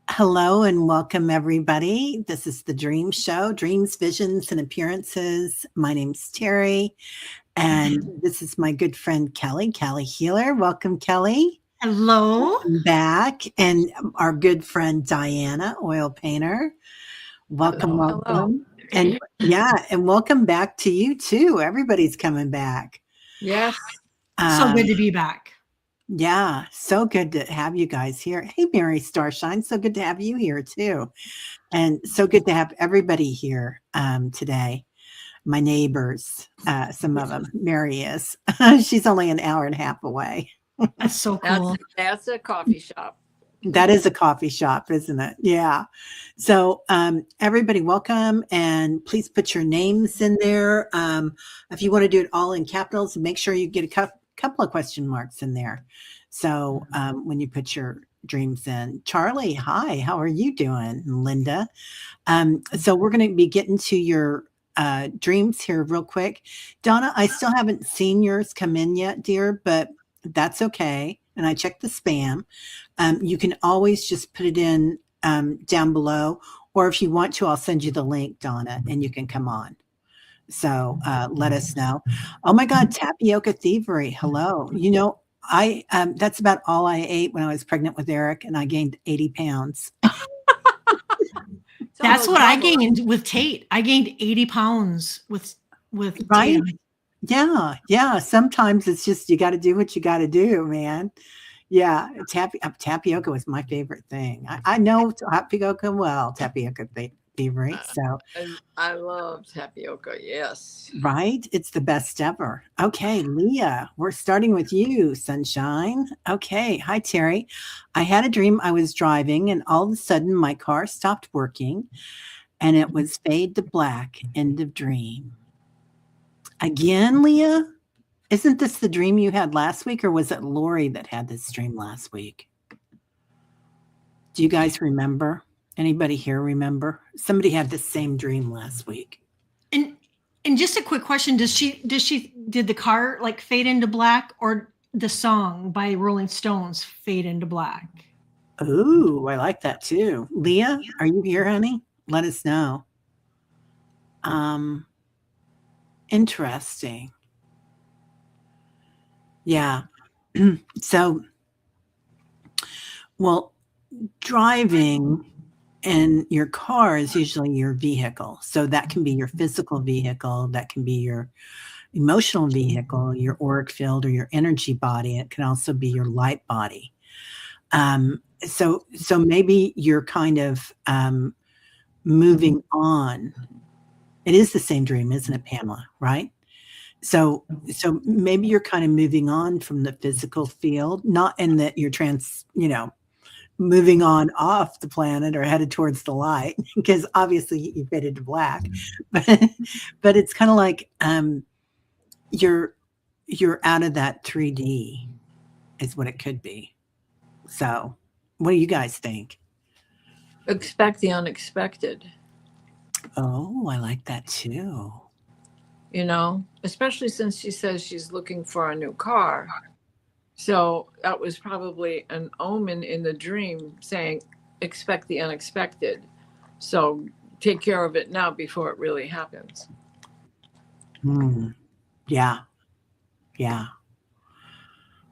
Hello and welcome, everybody. This is the Dream Show, Dreams, Visions, and Appearances. My name's Teri, and this is my good friend Kelly Healer. Welcome, Kelly. Hello. Welcome back. And our good friend Diana, oil painter. Welcome, Hello. welcome. And and welcome back to you too. Everybody's coming back. Yes. So good to be back. Yeah, so good to have you guys here. Hey, Mary Starshine, so good to have you here too. And so good to have everybody here today. My neighbors, some of them. Mary is. She's only an hour and a half away. That's so cool. That's a coffee shop. That is a coffee shop, isn't it? Yeah. So everybody welcome, and please put your names in there. If you want to do it all in capitals, make sure you get a couple of question marks in there. So when you put your dreams in. Charlie, hi, how are you doing? Linda. So we're going to be getting to your dreams here real quick. Donna, I still haven't seen yours come in yet, dear, but that's okay. And I checked the spam. You can always just put it in down below, or if you want to, I'll send you the link, Donna, and you can come on. So let us know. Oh my God, tapioca thievery. Hello. You know, I that's about all I ate when I was pregnant with Eric, and I gained 80 pounds. That's what I gained with Tate. I gained 80 pounds with right. Tate. Yeah. Sometimes it's just you got to do what you got to do, man. Yeah, tapioca was my favorite thing. I know tapioca well, tapioca thievery. So I love tapioca. Yes. Right? It's the best ever. Okay, Leah, we're starting with you, Sunshine. Okay. Hi, Teri. I had a dream I was driving, and all of a sudden my car stopped working, and it was fade to black. End of dream. Again, Leah? Isn't this the dream you had last week, or was it Lori that had this dream last week? Do you guys remember? Anybody here remember? Somebody had the same dream last week. And just a quick question: did the car like fade into black, or the song by Rolling Stones fade into black? Ooh, I like that too. Leah, are you here, honey? Let us know. Interesting. Yeah. So, well, driving in your car is usually your vehicle. So that can be your physical vehicle, that can be your emotional vehicle, your auric field, or your energy body. It can also be your light body. So maybe you're kind of moving on. It is the same dream, isn't it, Pamela? Right? So maybe you're kind of moving on from the physical field, not in that you're moving on off the planet or headed towards the light, because obviously you faded to black, but it's kind of like you're out of that 3D is what it could be. So what do you guys think? Expect the unexpected. Oh, I like that too. You know, especially since she says she's looking for a new car. So that was probably an omen in the dream saying, expect the unexpected. So take care of it now before it really happens. Yeah.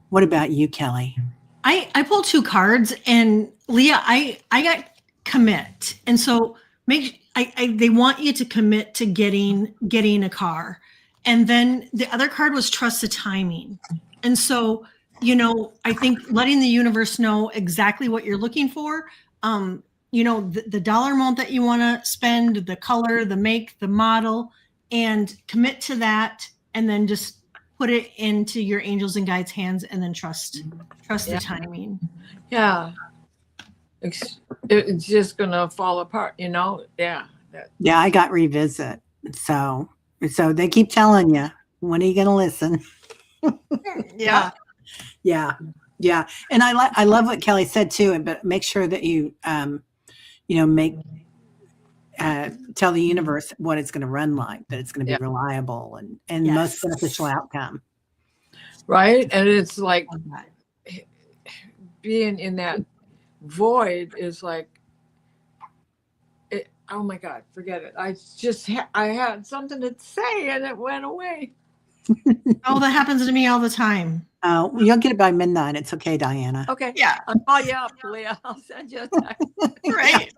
What about you, Kelly? I pulled 2 cards, and Leah, I got commit. And so they want you to commit to getting a car. And then the other card was trust the timing. And so, you know, I think letting the universe know exactly what you're looking for, you know, the dollar amount that you want to spend, the color, the make, the model, and commit to that, and then just put it into your angels and guides' hands, and then trust the timing. Yeah. It's just going to fall apart, you know? Yeah. Yeah, I got revisit. So they keep telling you, when are you going to listen? Yeah. And I love what Kelly said too, but make sure that you, tell the universe what it's going to run like, that it's going to be reliable and most beneficial outcome. Right. And it's like being in that void is like, oh my God, forget it. I had something to say and it went away. Oh, that happens to me all the time. You'll get it by midnight. It's okay, Diana. Okay. Yeah. I'll call you up, Leah. I'll send you a text. Right.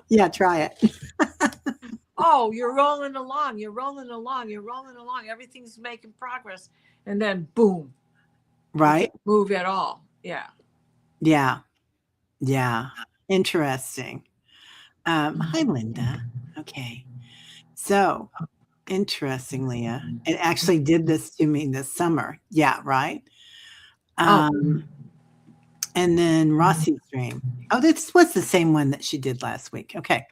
Yeah, try it. Oh, you're rolling along. You're rolling along. You're rolling along. Everything's making progress. And then boom. Right? Move at all. Yeah. Yeah. Yeah. Interesting. Hi, Linda. Okay. So interesting, Leah. It actually did this to me this summer. Yeah, right. And then Rossi's dream. Oh, this was the same one that she did last week. Okay.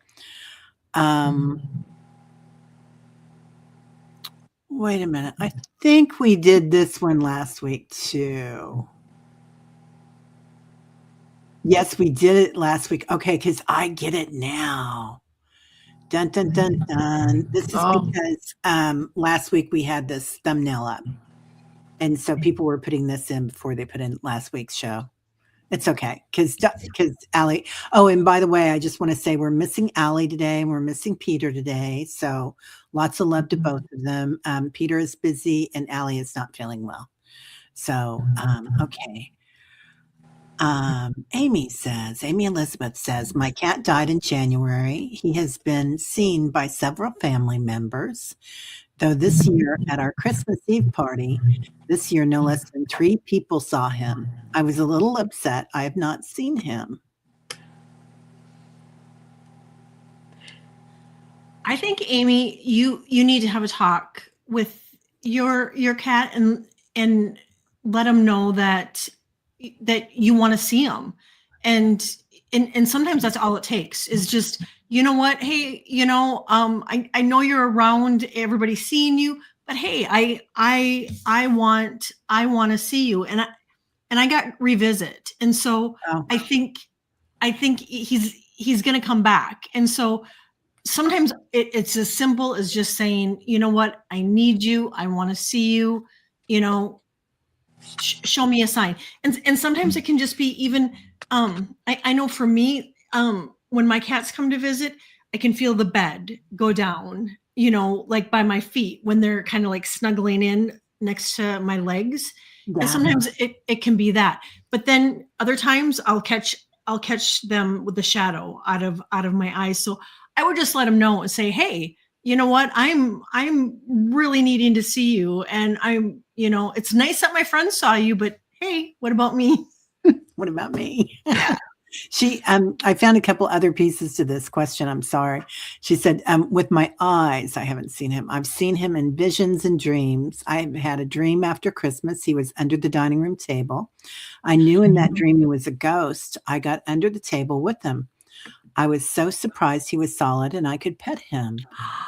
Wait a minute. I think we did this one last week too. Yes, we did it last week. Okay, because I get it now. Dun dun dun dun. This is because last week we had this thumbnail up. And so people were putting this in before they put in last week's show. It's okay. Because Aley. Oh, and by the way, I just want to say we're missing Aley today and we're missing Peter today. So lots of love to both of them. Peter is busy and Aley is not feeling well. So, okay. Amy Elizabeth says, my cat died in January. He has been seen by several family members, though this year at our Christmas Eve party, this year no less than 3 people saw him. I was a little upset. I have not seen him. I think, Amy, you need to have a talk with your cat and let him know that you want to see him. And sometimes that's all it takes is just, you know what? Hey, I know you're around, everybody's seeing you, but hey, I want to see you. And I got revisit. And so I think he's going to come back. And so sometimes it's as simple as just saying, you know what? I need you. I want to see you, show me a sign. And sometimes it can just be even, I know for me, when my cats come to visit, I can feel the bed go down, like by my feet when they're kind of like snuggling in next to my legs. Yeah. And sometimes it can be that, but then other times I'll catch them with the shadow out of my eyes. So I would just let them know and say, hey, you know what? I'm really needing to see you. And it's nice that my friends saw you, but hey, what about me? What about me? I found a couple other pieces to this question. I'm sorry. She said, with my eyes, I haven't seen him. I've seen him in visions and dreams. I had a dream after Christmas. He was under the dining room table. I knew in that dream he was a ghost. I got under the table with him. I was so surprised he was solid and I could pet him.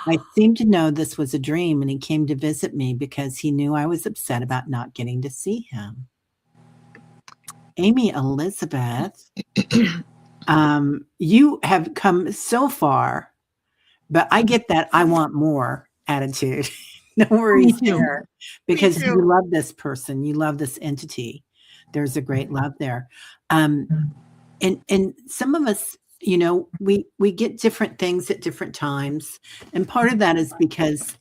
I seemed to know this was a dream and he came to visit me because he knew I was upset about not getting to see him. Amy Elizabeth, you have come so far, but I get that I want more attitude. No worries there, because you love this person. You love this entity. There's a great love there. And some of us, we get different things at different times. And part of that is because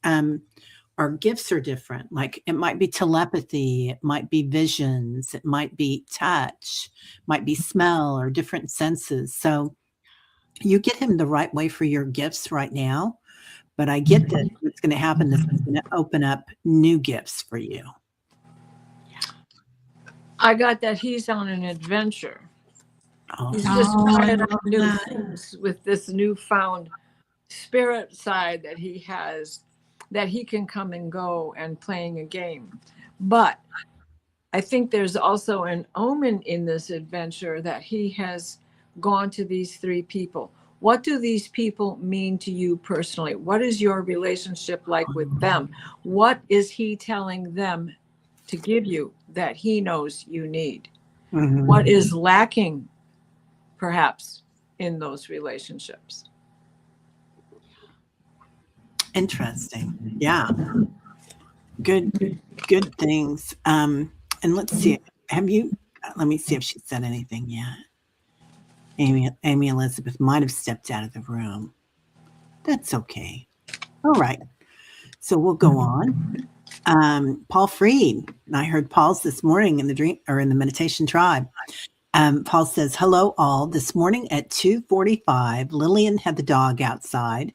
our gifts are different. Like it might be telepathy, it might be visions, it might be touch, might be smell or different senses. So you get him the right way for your gifts right now. But I get that what's going to happen is it's going to open up new gifts for you. I got that he's on an adventure. Oh. He's just trying out new things with this newfound spirit side that he has, that he can come and go and playing a game. But I think there's also an omen in this adventure that he has gone to these 3 people. What do these people mean to you personally? What is your relationship like with them? What is he telling them to give you that he knows you need? Mm-hmm. What is lacking, perhaps, in those relationships? Interesting. Yeah. Good things. And let's see. Let me see if she said anything yet. Amy Elizabeth might have stepped out of the room. That's okay. All right. So we'll go on. Paul Freed. I heard Paul's this morning in the dream or in the meditation tribe. Paul says, hello all. This morning at 2:45, Lillian had the dog outside.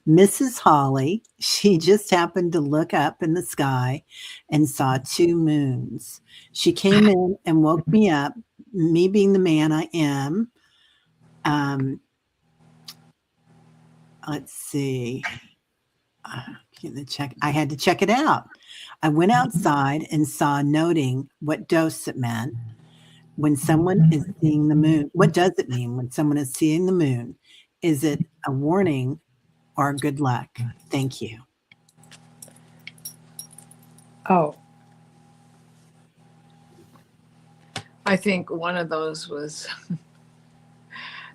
Mrs. Holly, she just happened to look up in the sky and saw 2 moons. She came in and woke me up, me being the man I am. Let's see. I had to check it out. I went outside and saw noting what dose it meant. When someone is seeing the moon, what does it mean when someone is seeing the moon? Is it a warning or good luck? Thank you. Oh. I think one of those was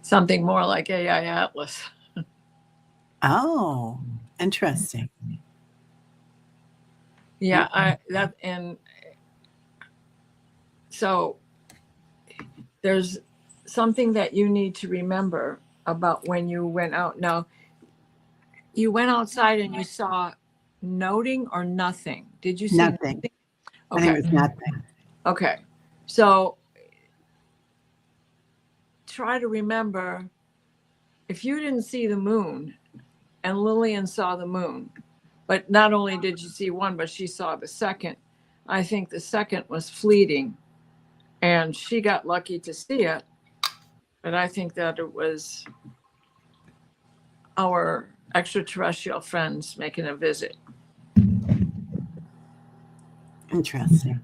something more like AI Atlas. Oh, interesting. Yeah, and so there's something that you need to remember about when you went out. Now, you went outside and you saw noting or nothing. Did you see nothing? Okay. I think it was nothing. Okay. So try to remember, if you didn't see the moon and Lillian saw the moon, but not only did you see one, but she saw the second, I think the second was fleeting and she got lucky to see it. But I think that it was our extraterrestrial friends making a visit. Interesting.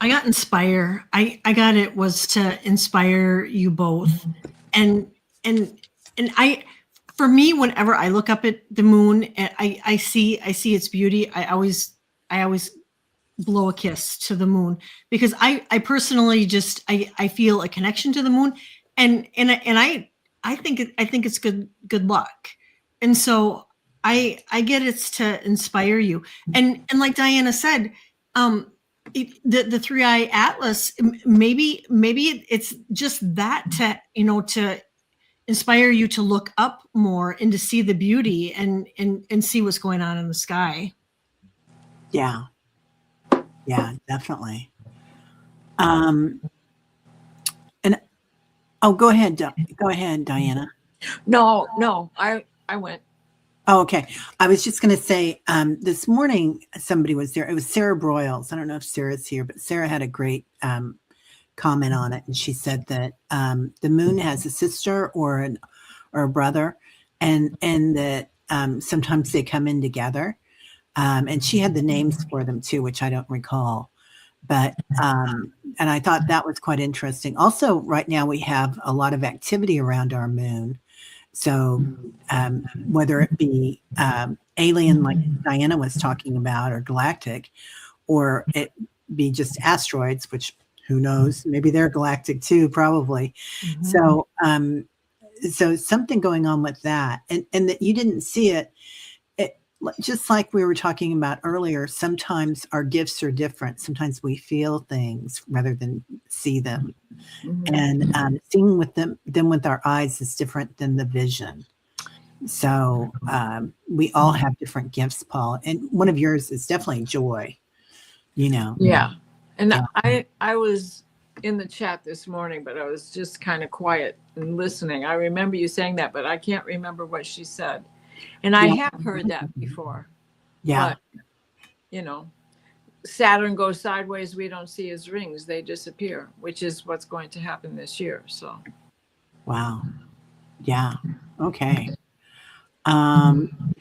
I got inspire. I got it was to inspire you both. And I, for me, whenever I look up at the moon and I see its beauty, I always blow a kiss to the moon, because I personally just I feel a connection to the moon, and I think it's good luck. And so I get it's to inspire you. And like Diana said, the 3-eye atlas, maybe it's just that to inspire you to look up more and to see the beauty and see what's going on in the sky. Yeah, definitely. And go ahead, Diana. No, I went. Oh, okay. I was just going to say, this morning somebody was there. It was Sarah Broyles. I don't know if Sarah's here, but Sarah had a great comment on it, and she said that the moon has a sister or a brother, and that sometimes they come in together. And she had the names for them too, which I don't recall. But and I thought that was quite interesting. Also, right now we have a lot of activity around our moon. So whether it be alien, like Diana was talking about, or galactic, or it be just asteroids, which who knows? Maybe they're galactic too, probably. Mm-hmm. So something going on with that, and that you didn't see it. Just like we were talking about earlier, sometimes our gifts are different. Sometimes we feel things rather than see them. Mm-hmm. And seeing with them with our eyes is different than the vision. So we all have different gifts, Paul. And one of yours is definitely joy, Yeah. And yeah. I was in the chat this morning, but I was just kind of quiet and listening. I remember you saying that, but I can't remember what she said. And I have heard that before. Yeah. But, Saturn goes sideways. We don't see his rings. They disappear, which is what's going to happen this year. So. Wow. Yeah. Okay.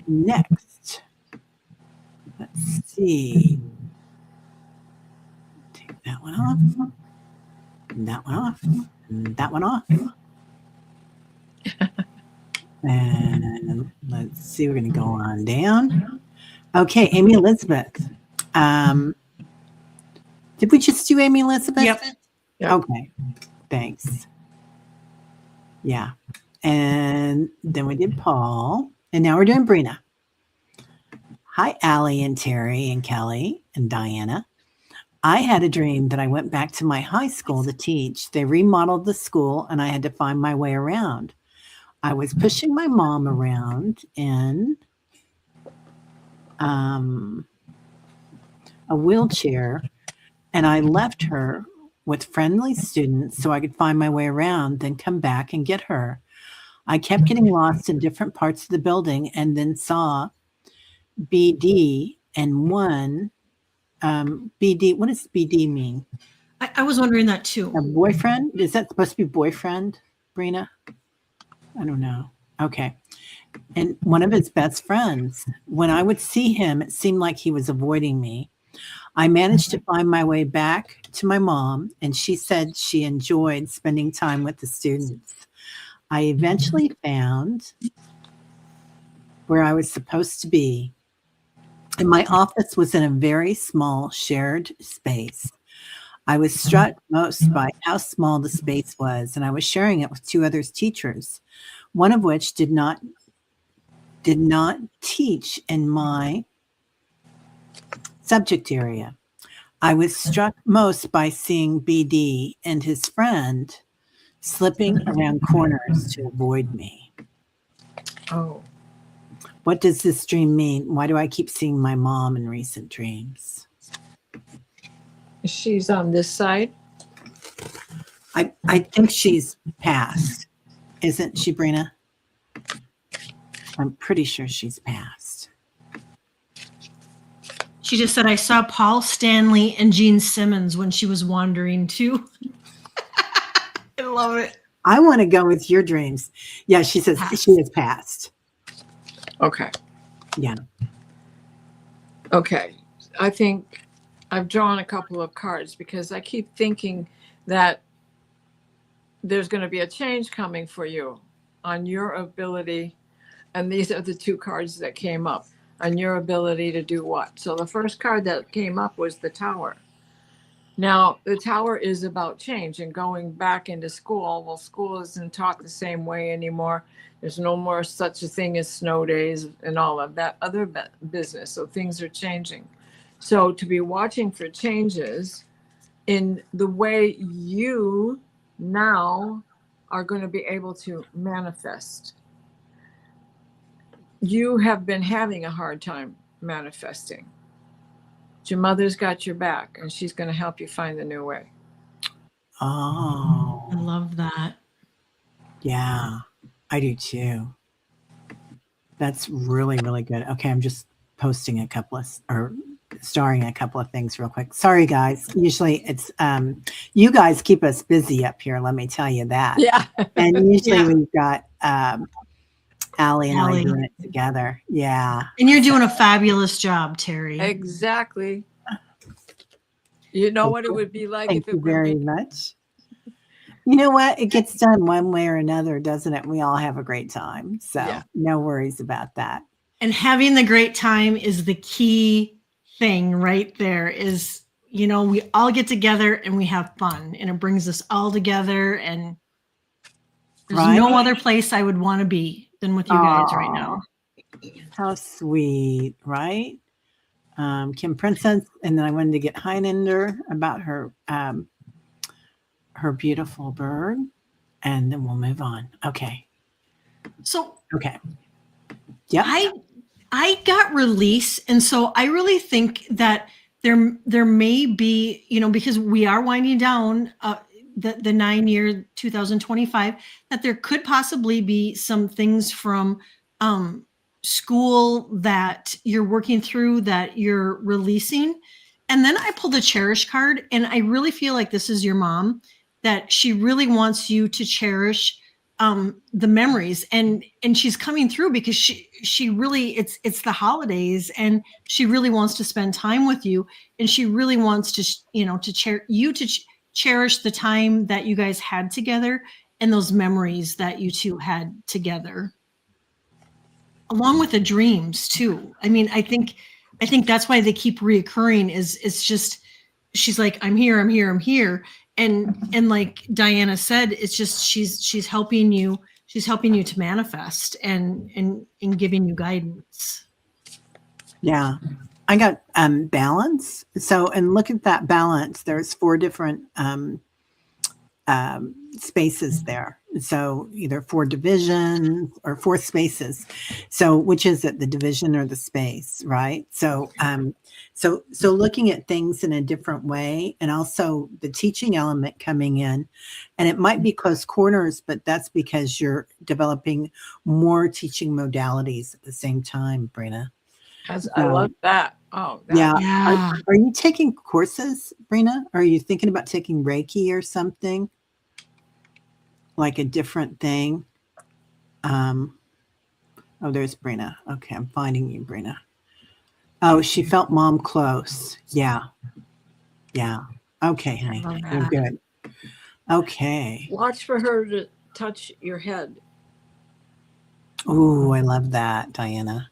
Next. Let's see. Take that one off. That one off. That one off. And let's see, we're going to go on down. Okay, Amy Elizabeth. Did we just do Amy Elizabeth? Yep. Okay, thanks. Yeah. And then we did Paul. And now we're doing Brina. Hi, Aley and Teri and Kelly and Diana. I had a dream that I went back to my high school to teach. They remodeled the school and I had to find my way around. I was pushing my mom around in a wheelchair, and I left her with friendly students so I could find my way around, then come back and get her. I kept getting lost in different parts of the building and then saw BD and one BD. What does BD mean? I was wondering that too. A boyfriend? Is that supposed to be boyfriend, Brina? I don't know. Okay. And one of his best friends. When I would see him, it seemed like he was avoiding me. I managed to find my way back to my mom, and she said she enjoyed spending time with the students. I eventually found where I was supposed to be, and my office was in a very small shared space. I was struck most by how small the space was, and I was sharing it with two other teachers, one of which did not teach in my subject area. I was struck most by seeing BD and his friend slipping around corners to avoid me. Oh. What does this dream mean? Why do I keep seeing my mom in recent dreams? She's on this side. I think she's passed. Isn't she, Brina? I'm pretty sure she's passed. She just said, I saw Paul Stanley and Gene Simmons when she was wandering too. I love it. I want to go with your dreams. Yeah, she says she has passed. Okay. Yeah. Okay. I think I've drawn a couple of cards because I keep thinking that there's going to be a change coming for you on your ability. And these are the two cards that came up on your ability to do what. So the first card that came up was the Tower. Now, the Tower is about change and going back into school. Well, school isn't taught the same way anymore. There's no more such a thing as snow days and all of that other business. So things are changing. So to be watching for changes in the way you now are going to be able to manifest. You have been having a hard time manifesting. Your mother's got your back and she's going to help you find the new way. Oh. I love that. Yeah, I do too. That's really, really good. Okay, I'm just posting a couple of, or starring a couple of things real quick. Sorry, guys. Usually it's, you guys keep us busy up here, let me tell you that. Yeah. And usually Yeah. we've got Aley and I Aley. doing it together. Yeah. And you're doing a fabulous job, Teri. Exactly. You know what it would be like Thank if you it very were me? much. You know what? It gets done one way or another, doesn't it? We all have a great time. So Yeah. no worries about that. And having the great time is the key thing right there is, you know, we all get together and we have fun and it brings us all together. And there's Right? no other place I would want to be than with you guys right now. How sweet, right? Kim Princess, and then I wanted to get Highlander about her beautiful bird, and then we'll move on. Okay. So Okay. Yeah. I got release, and so I really think that there may be, you know, because we are winding down the 9-year 2025, that there could possibly be some things from school that you're working through that you're releasing. And then I pulled a cherish card, and I really feel like this is your mom, that she really wants you to cherish the memories, and she's coming through because she really, it's the holidays and she really wants to spend time with you, and she really wants to, you know, to cherish the time that you guys had together and those memories that you two had together, along with the dreams too. I mean, I think that's why they keep reoccurring is it's just, she's like, I'm here. And like Diana said, it's just, she's helping you to manifest and giving you guidance. Yeah. I got balance. So, and look at that balance. There's 4 different spaces there. So either 4 divisions or 4 spaces. So which is it, the division or the space, right? So so looking at things in a different way, and also the teaching element coming in, and it might be close quarters, but that's because you're developing more teaching modalities at the same time, Brina. I love that. Oh, that, Yeah. Yeah. Are you taking courses, Brina? Are you thinking about taking Reiki or something? Like a different thing? Oh, there's Brina. Okay, I'm finding you, Brina. Oh, she felt mom close. Yeah. Yeah. Okay, honey. love You're that. good. Okay. watch for her to touch your head. Ooh, I love that, Diana.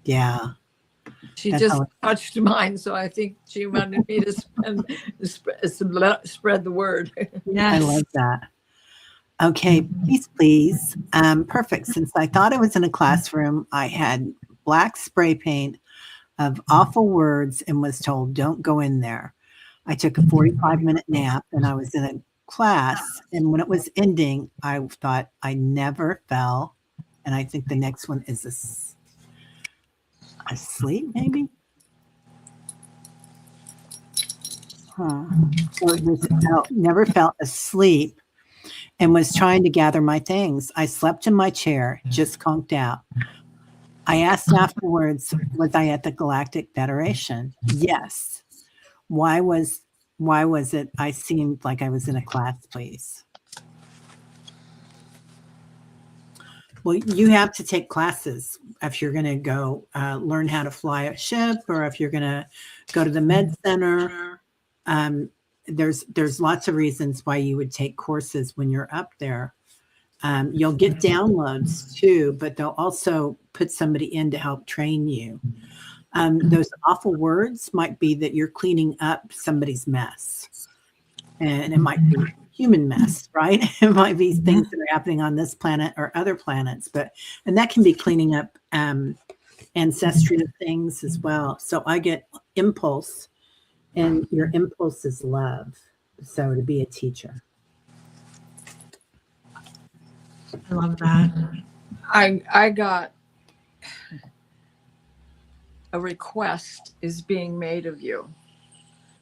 Yeah. She That's just how touched mine, so I think she wanted me to spread the word. I Yes. love that. Okay, please. Perfect. Since I thought I was in a classroom, I had black spray paint of awful words and was told, don't go in there. I took a 45-minute nap and I was in a class. And when it was ending, I thought I never fell. And I think the next one is asleep, maybe? Huh. So it was never felt asleep and was trying to gather my things. I slept in my chair, just conked out. I asked afterwards, was I at the Galactic Federation? Yes. Why was it I seemed like I was in a class, please? Well, you have to take classes if you're going to go learn how to fly a ship, or if you're going to go to the med center. There's lots of reasons why you would take courses when you're up there. You'll get downloads too, but they'll also put somebody in to help train you. Those awful words might be that you're cleaning up somebody's mess, and it might be human mess, right? It might be things that are happening on this planet or other planets, and that can be cleaning up ancestral things as well. So I get impulse, and your impulse is love. So to be a teacher. I love that. I got a request is being made of you.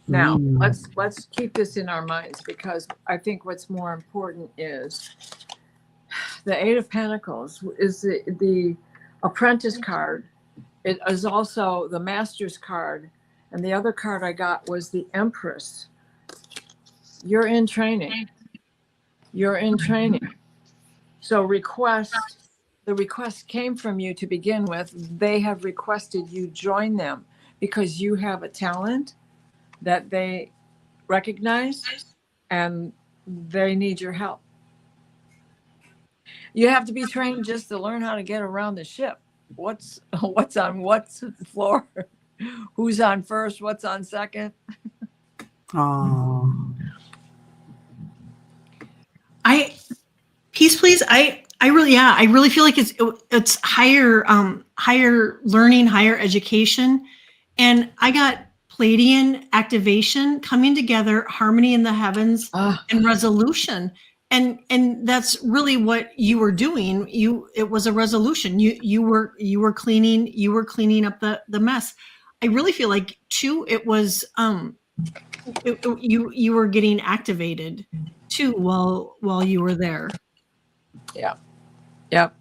Now, let's keep this in our minds, because I think what's more important is the 8 of Pentacles is the apprentice card. It is also the master's card, and the other card I got was the Empress. You're in training. You're in training. So the request came from you to begin with. They have requested you join them because you have a talent that they recognize, and they need your help. You have to be trained just to learn how to get around the ship. What's on what's floor? Who's on first? What's on second? Oh, Peace, please. I really feel like it's higher learning, higher education, and I got Palladian activation, coming together, harmony in the heavens, and resolution. And that's really what you were doing. It was a resolution. You were cleaning up the mess. I really feel like too it was you were getting activated too while you were there. Yeah. Yep.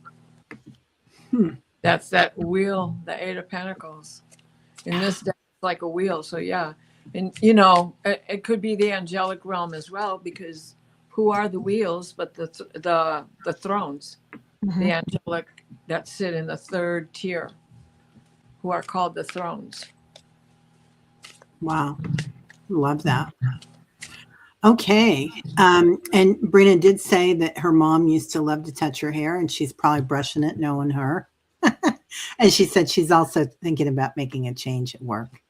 That's that wheel, the 8 of Pentacles. In this deck, it's like a wheel. So yeah. And it could be the angelic realm as well, because who are the wheels but the thrones, the angelic that sit in the 3rd tier, who are called the thrones. wow. Love that. Okay. And Brina did say that her mom used to love to touch her hair, and she's probably brushing it, knowing her. And she said she's also thinking about making a change at work.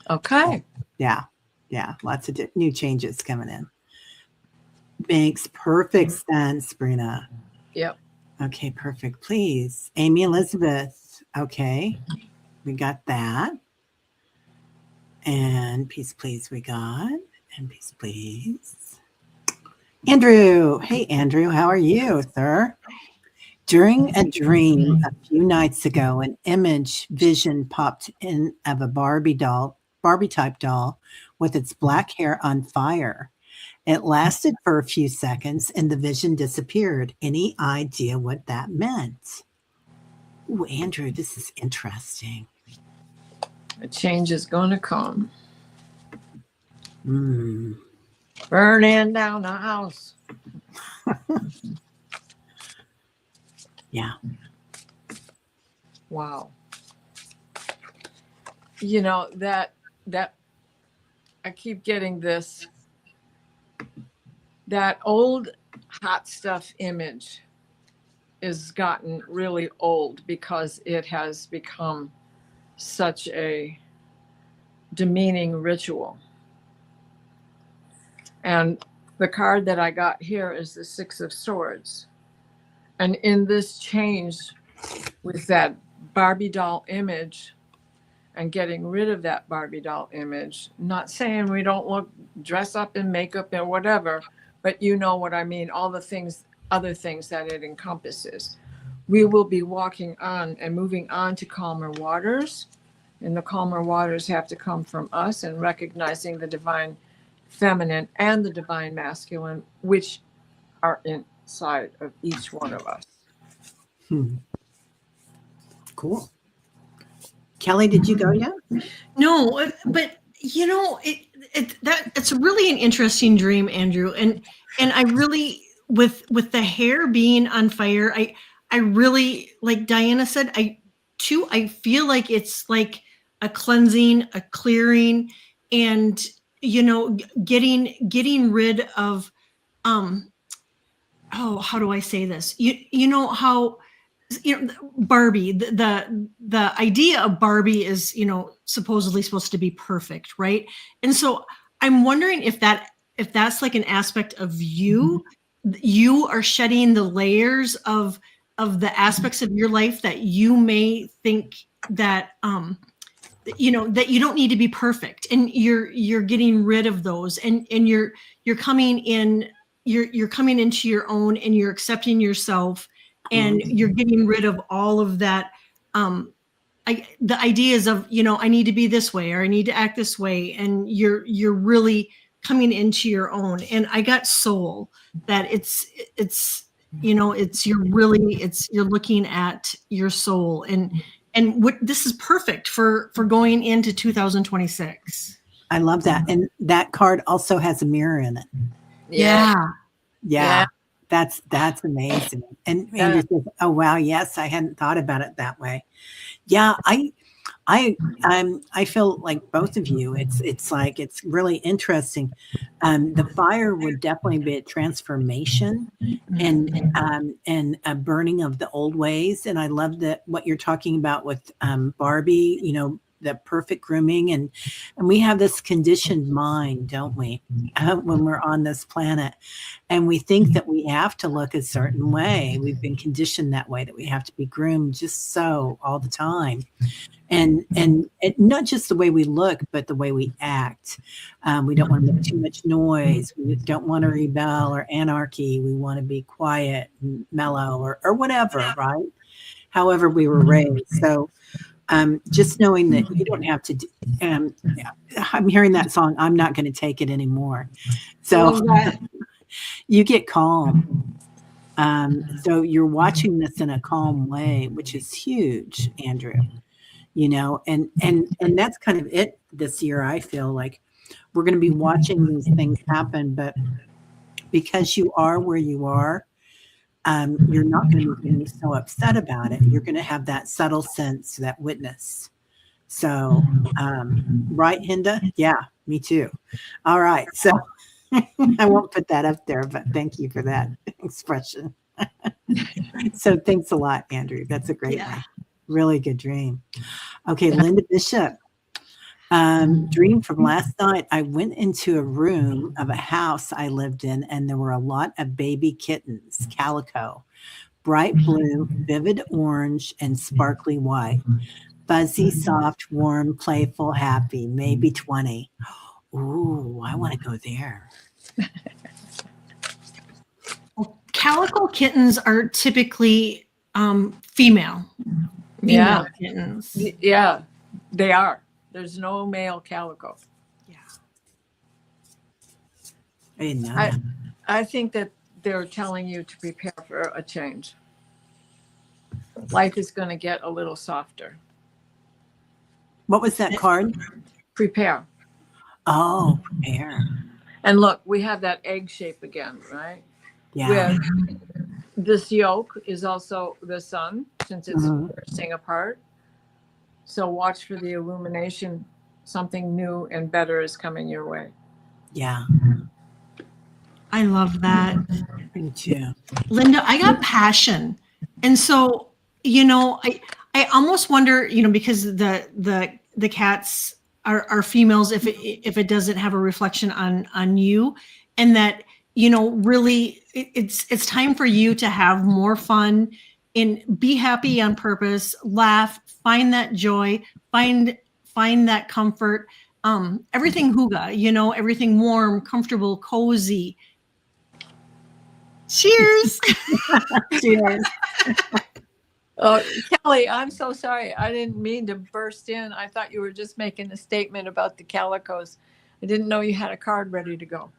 Okay. Yeah. Yeah. Lots of new changes coming in. Makes perfect sense, Brina. Yep. Okay, perfect. Please. Amy Elizabeth. Okay. We got that. And peace, please, we got. And peace, please. Andrew. Hey, Andrew. How are you, sir? During a dream a few nights ago, an image vision popped in of a Barbie type doll with its black hair on fire. It lasted for a few seconds and the vision disappeared. Any idea what that meant? Ooh, Andrew, this is interesting. A change is going to come. Mm. Burning down the house. Yeah. Wow. You know, that I keep getting this, that old hot stuff image is gotten really old because it has become such a demeaning ritual. And the card that I got here is the Six of Swords. And in this change with that Barbie doll image and getting rid of that Barbie doll image, not saying we don't dress up in makeup and whatever, but you know what I mean, all the things, other things that it encompasses. We will be walking on and moving on to calmer waters. And the calmer waters have to come from us and recognizing the divine feminine and the divine masculine, which are inside of each one of us. Cool. Kelly, did you go yet? No, but you know, it's really an interesting dream, Andrew. And I really, with the hair being on fire, I really, like Diana said, I feel like it's like a cleansing, a clearing, and you know, getting rid of how do I say this? You know how, you know, Barbie, the idea of Barbie is, you know, supposedly supposed to be perfect, right? And so I'm wondering if that's like an aspect of you are shedding the layers of the aspects of your life that you may think that you know, that you don't need to be perfect, and you're getting rid of those, and you're coming in, you're coming into your own, and you're accepting yourself, and you're getting rid of all of that, the ideas of, you know, I need to be this way or I need to act this way, and you're really coming into your own. And I got soul, that it's you know, you're looking at your soul, and what this is perfect for going into 2026. I love that. And that card also has a mirror in it. Yeah. That's amazing. And Andrew says, oh wow, yes, I hadn't thought about it that way. Yeah, I feel like both of you. It's like, it's really interesting. The fire would definitely be a transformation and a burning of the old ways. And I love that what you're talking about with Barbie, you know, the perfect grooming, and we have this conditioned mind, don't we, when we're on this planet, and we think that we have to look a certain way. We've been conditioned that way, that we have to be groomed just so all the time, and not just the way we look, but the way we act. We don't want to make too much noise. We don't want to rebel or anarchy. We want to be quiet and mellow, or whatever, right? However we were raised. So just knowing that you don't have to, I'm hearing that song, I'm not going to take it anymore. So you get calm. So you're watching this in a calm way, which is huge, Andrew, you know, and that's kind of it this year. I feel like we're going to be watching these things happen, but because you are where you are, you're not going to be so upset about it. You're going to have that subtle sense, that witness. So, right, Hinda? Yeah, me too. All right. So I won't put that up there, but thank you for that expression. So thanks a lot, Andrew. That's a great one. Really good dream. Okay, Linda Bishop. Dream from last night. I went into a room of a house I lived in, and there were a lot of baby kittens, calico, bright blue, vivid orange, and sparkly white. Fuzzy, soft, warm, playful, happy, maybe 20. Ooh, I want to go there. Calico kittens are typically female Yeah. kittens. Yeah, they are. There's no male calico. Yeah. I didn't know I- that. I think that they're telling you to prepare for a change. Life is going to get a little softer. What was that card? Prepare. Oh, prepare. And look, we have that egg shape again, right? Yeah. With this yolk is also the sun, since it's bursting apart. So watch for the illumination. Something new and better is coming your way. Yeah. I love that. Me too. Linda, I got passion. And so, I almost wonder, because the cats are females if it doesn't have a reflection on you, and that, really it's time for you to have more fun and be happy on purpose, laugh, find that joy, find that comfort, everything hygge, everything warm, comfortable, cozy. Cheers. Cheers. Oh, Kelly, I'm so sorry. I didn't mean to burst in. I thought you were just making a statement about the calicos. I didn't know you had a card ready to go.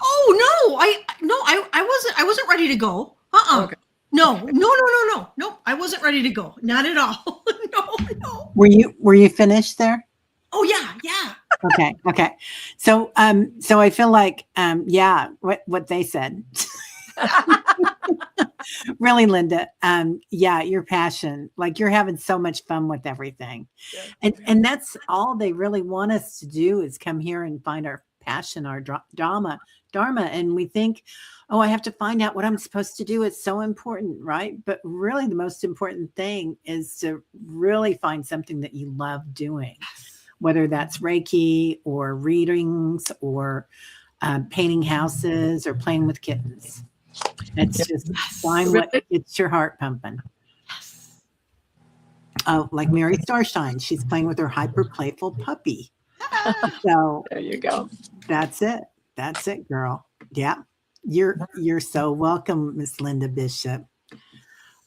Oh I wasn't ready to go. Okay. No. I wasn't ready to go. Not at all. No. Were you finished there? Oh yeah. Okay. So I feel like what they said. Really, Linda. Your passion, like you're having so much fun with everything. Yeah. And that's all they really want us to do is come here and find our passion, our dharma. And we think, oh, I have to find out what I'm supposed to do. It's so important, right? But really the most important thing is to really find something that you love doing, whether that's Reiki or readings or painting houses or playing with kittens. It's just find what gets your heart pumping. Oh, like Mary Starshine, she's playing with her hyper playful puppy. So there you go. That's it, girl. Yeah, you're so welcome, Miss Linda Bishop.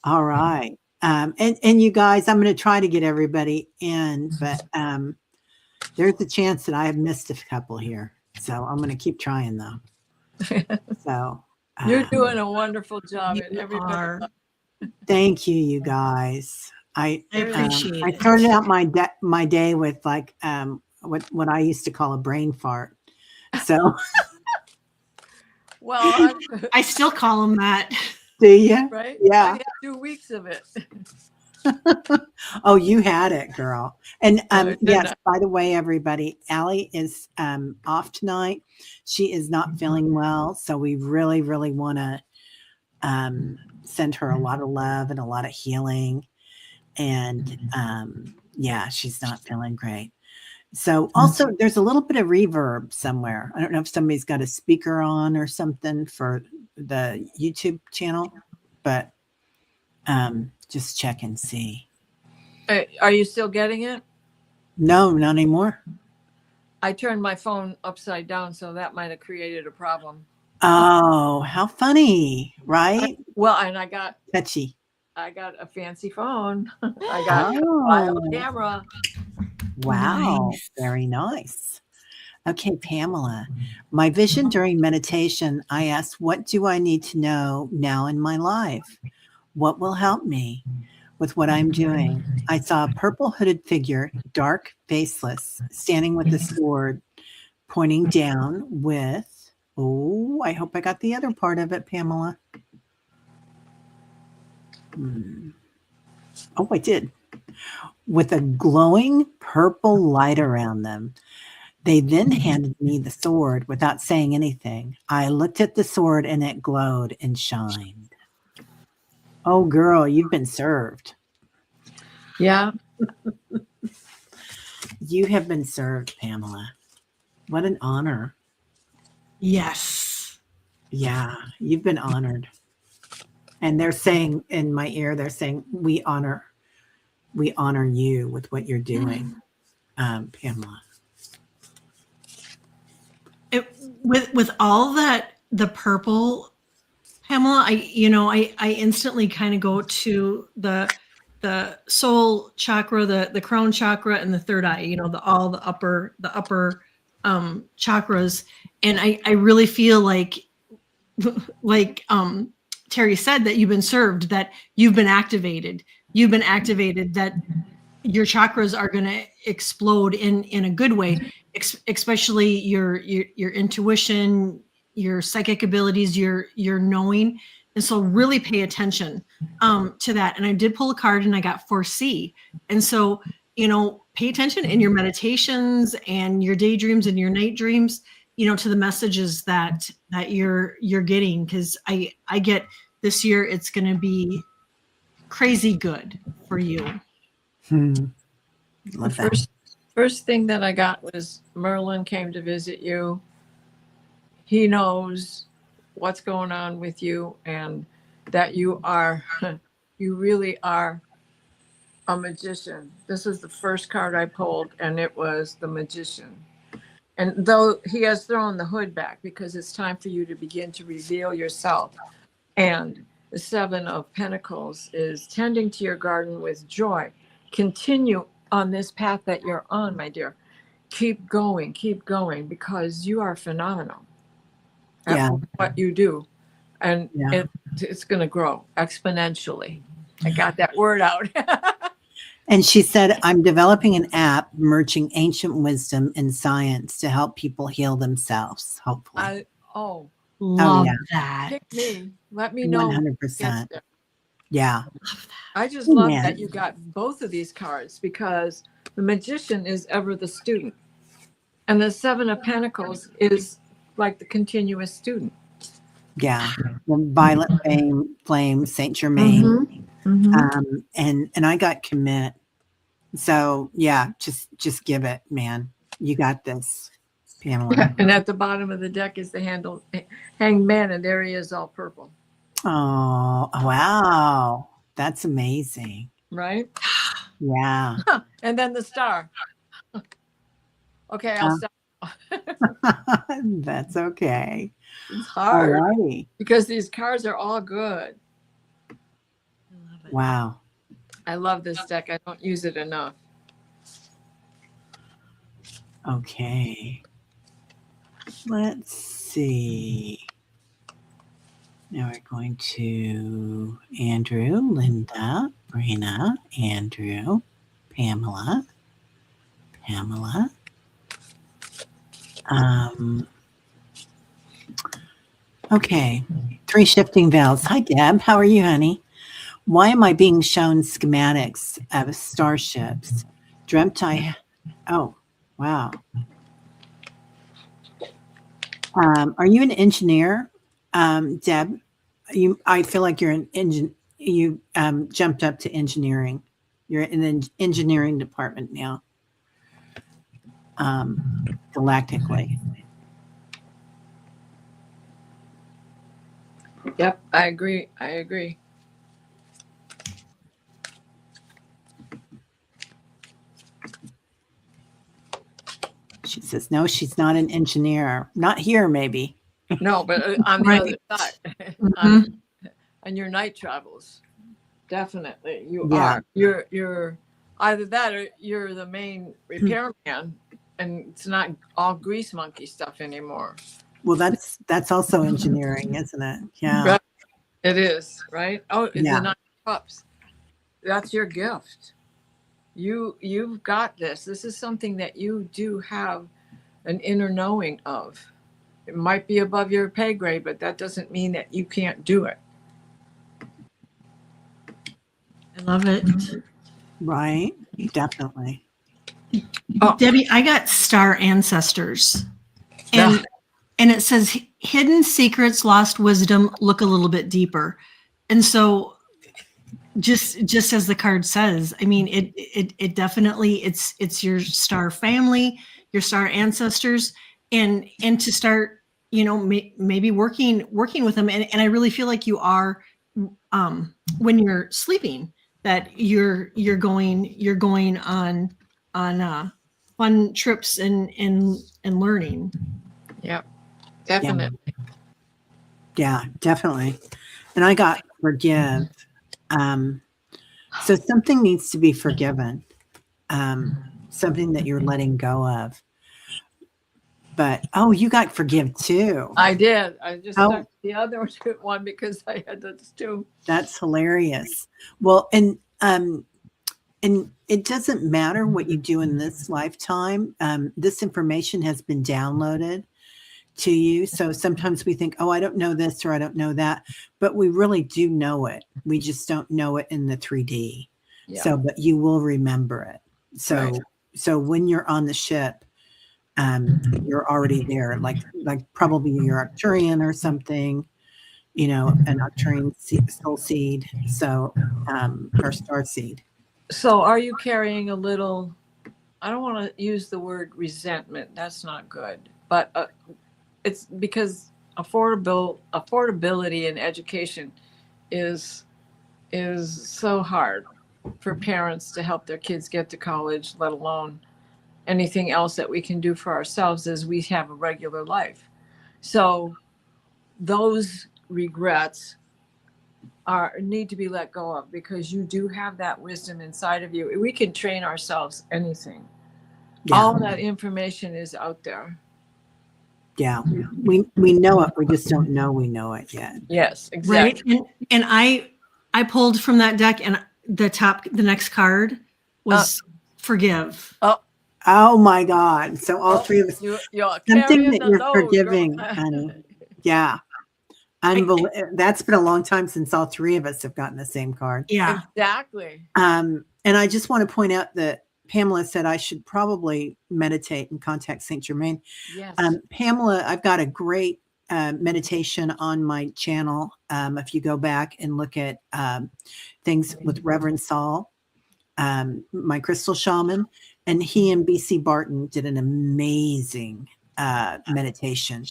All right, and you guys, I'm going to try to get everybody in, but there's a chance that I have missed a couple here, so I'm going to keep trying though. So. You're doing a wonderful job. And everybody. Thank you, you guys. I appreciate it. I started out my day with like what I used to call a brain fart. So, well, I still call them that. Do you? Right? Yeah. I had 2 weeks of it. Oh, you had it, girl. And yes, I? by the way, everybody, Aley is off tonight. She is not feeling well, so we really, really want to send her a lot of love and a lot of healing. And she's not feeling great. So also, there's a little bit of reverb somewhere. I don't know if somebody's got a speaker on or something for the YouTube channel, but just check and see. Are you still getting it? No, not anymore. I turned my phone upside down, so that might have created a problem. Oh, how funny, right? Well, and I got Touchy. a fancy phone. I got a camera. Wow, Nice. very nice. Okay, Pamela. My vision during meditation, I asked, what do I need to know now in my life? What will help me with what I'm doing? I saw a purple hooded figure, dark, faceless, standing with a sword, pointing down with, I hope I got the other part of it, Pamela. Oh, I did. With a glowing purple light around them. They then handed me the sword without saying anything. I looked at the sword and it glowed and shined. Oh, girl, you've been served. Yeah. You have been served, Pamela. What an honor. Yes. Yeah, you've been honored. And they're saying in my ear, they're saying, we honor we honor you with what you're doing, Pamela. With all that, the purple, Pamela, I instantly kind of go to the soul chakra, the crown chakra, and the third eye. All the upper chakras, and I really feel like Teri said, that you've been served, that you've been activated, that your chakras are going to explode in a good way, especially your intuition, your psychic abilities, your knowing. And so really pay attention to that. And I did pull a card and I got 4C. And so, pay attention in your meditations and your daydreams and your night dreams, to the messages that you're getting. Because I get this year, it's going to be crazy good for you. Love The first thing that I got was Merlin came to visit you. He knows what's going on with you, and that you really are a magician. This is the first card I pulled, and it was the Magician. And though he has thrown the hood back, because it's time for you to begin to reveal yourself. And the Seven of Pentacles is tending to your garden with joy. Continue on this path that you're on, my dear. Keep going, because you are phenomenal at what you do. And it's going to grow exponentially. I got that word out. And she said, I'm developing an app merging ancient wisdom and science to help people heal themselves, hopefully. Love that. Pick me. Let me know. 100%. Yeah. I just love that you got both of these cards, because the Magician is ever the student. And the Seven of Pentacles is like the continuous student. Yeah. The Violet Flame, Saint Germain. And I got commit. So yeah, just give it, man. You got this, Pamela. And at the bottom of the deck is the Hanged Man, and there he is, all purple. Oh, wow. That's amazing. Right? Yeah. And then the star. Okay, I'll stop. That's okay. It's hard. Alrighty. Because these cards are all good. I love it. Wow. I love this deck. I don't use it enough. Okay. Let's see. Now we're going to Andrew, Linda, Brina, Andrew, Pamela. Okay. 3 shifting veils. Hi, Deb. How are you, honey? Why am I being shown schematics of starships? Oh, wow. Are you an engineer, Deb? I feel like you're an engine. You jumped up to engineering. You're in the engineering department now, galactically. Yep, I agree. She says, no, she's not an engineer. Not here, maybe. No, but on the other side, on your night travels, definitely you are. You're either that or you're the main repairman, and it's not all grease monkey stuff anymore. Well, that's also engineering, isn't it? Yeah, Right. It is, right? Oh, it's the 9 of Cups. That's your gift. You've got this. This is something that you do have an inner knowing of. It might be above your pay grade, but that doesn't mean that you can't do it. I love it. right. Definitely. Debbie, I got star ancestors. And it says hidden secrets, lost wisdom, look a little bit deeper. And so just as the card says, I mean, it definitely, it's your star family, your star ancestors, and to start, maybe working with them. And I really feel like you are, when you're sleeping, that you're going on fun trips and learning. Yep. Definitely. Yeah, definitely. And I got forgive. So something needs to be forgiven. Something that you're letting go of. But you got forgive too. I did. I just Oh. stuck the other one because I had those two. That's hilarious. Well, and it doesn't matter what you do in this lifetime. This information has been downloaded to you. So sometimes we think, I don't know this or I don't know that, but we really do know it. We just don't know it in the 3D. Yeah. So, but you will remember it. So, Right. so when you're on the ship, you're already there, like probably you're Arcturian or something, an Arcturian soul seed. So, or star seed. So are you carrying a little, I don't want to use the word resentment. That's not good. But it's because affordability in education is so hard for parents to help their kids get to college, let alone anything else that we can do for ourselves as we have a regular life. So those regrets need to be let go of, because you do have that wisdom inside of you. We can train ourselves anything. Yeah. All that information is out there. Yeah, we know it. We just don't know we know it yet. Yes, exactly. Right. And I pulled from that deck, and the next card was forgive. Oh my God. So all three of us, You're something that you're load, forgiving, girl. honey. Yeah. That's been a long time since all three of us have gotten the same card. Yeah. Exactly. And I just want to point out that Pamela said I should probably meditate and contact Saint Germain. Yes. Pamela, I've got a great meditation on my channel. If you go back and look at things with Reverend Saul, my crystal shaman, and he and BC Barton did an amazing meditation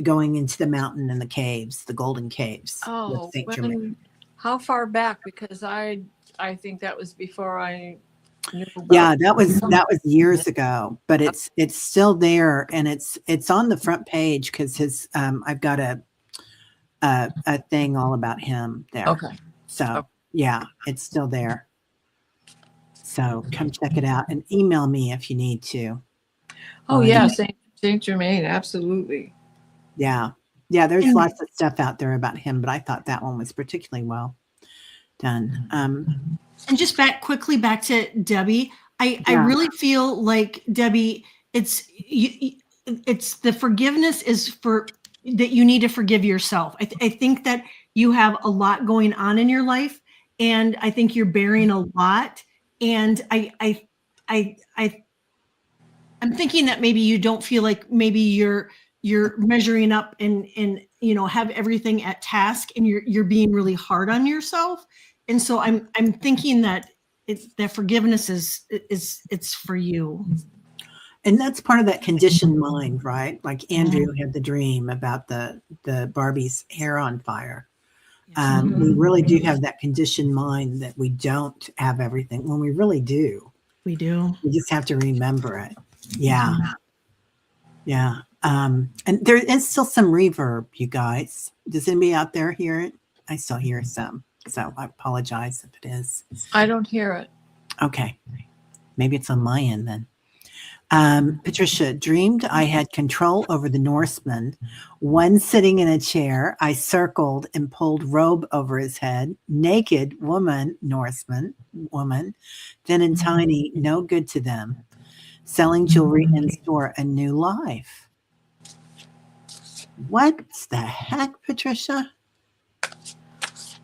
going into the mountain and the caves, the golden caves with Saint Germain. How far back? Because I think that was before I knew about. Yeah, that was years ago, but it's still there, and it's on the front page because his I've got a thing all about him there. Okay. So yeah, it's still there. So come check it out and email me if you need to. Oh yeah, Saint Germain, absolutely. Yeah. There's lots of stuff out there about him, but I thought that one was particularly well done. And just quickly back to Debbie. I really feel like, Debbie, it's the forgiveness is for that you need to forgive yourself. I think that you have a lot going on in your life, and I think you're bearing a lot. And I'm thinking that maybe you don't feel like maybe you're measuring up and have everything at task, and you're being really hard on yourself. And so I'm thinking that that forgiveness is it's for you. And that's part of that conditioned mind, right? Like Andrew had the dream about the Barbie's hair on fire. We really do have that conditioned mind that we don't have everything when we really do. We do. We just have to remember it. Yeah. Yeah. And there is still some reverb, you guys. Does anybody out there hear it? I still hear some. So I apologize if it is. I don't hear it. Okay. Maybe it's on my end then. Patricia, dreamed I had control over the Norseman. One sitting in a chair, I circled and pulled robe over his head. Naked Norseman woman, thin and tiny, no good to them. Selling jewelry in store, a new life. What the heck, Patricia?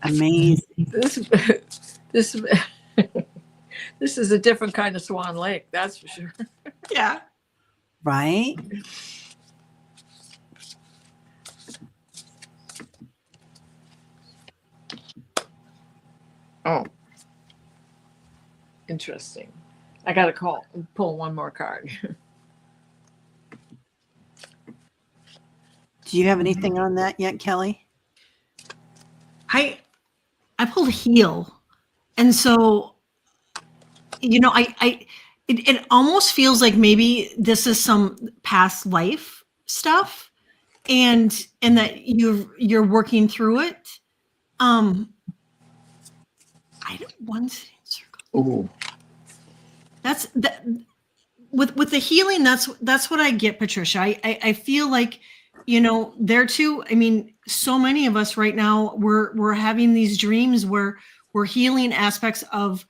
Amazing. This is a different kind of Swan Lake, that's for sure. Yeah. Right? Oh. Interesting. I got to pull one more card. Do you have anything on that yet, Kelly? I pulled heal. And so, it almost feels like maybe this is some past life stuff, and that you're working through it. I don't want circle. Ooh. That's that with the healing. That's what I get, Patricia. I feel like, there too. I mean, so many of us right now we're having these dreams where we're healing aspects of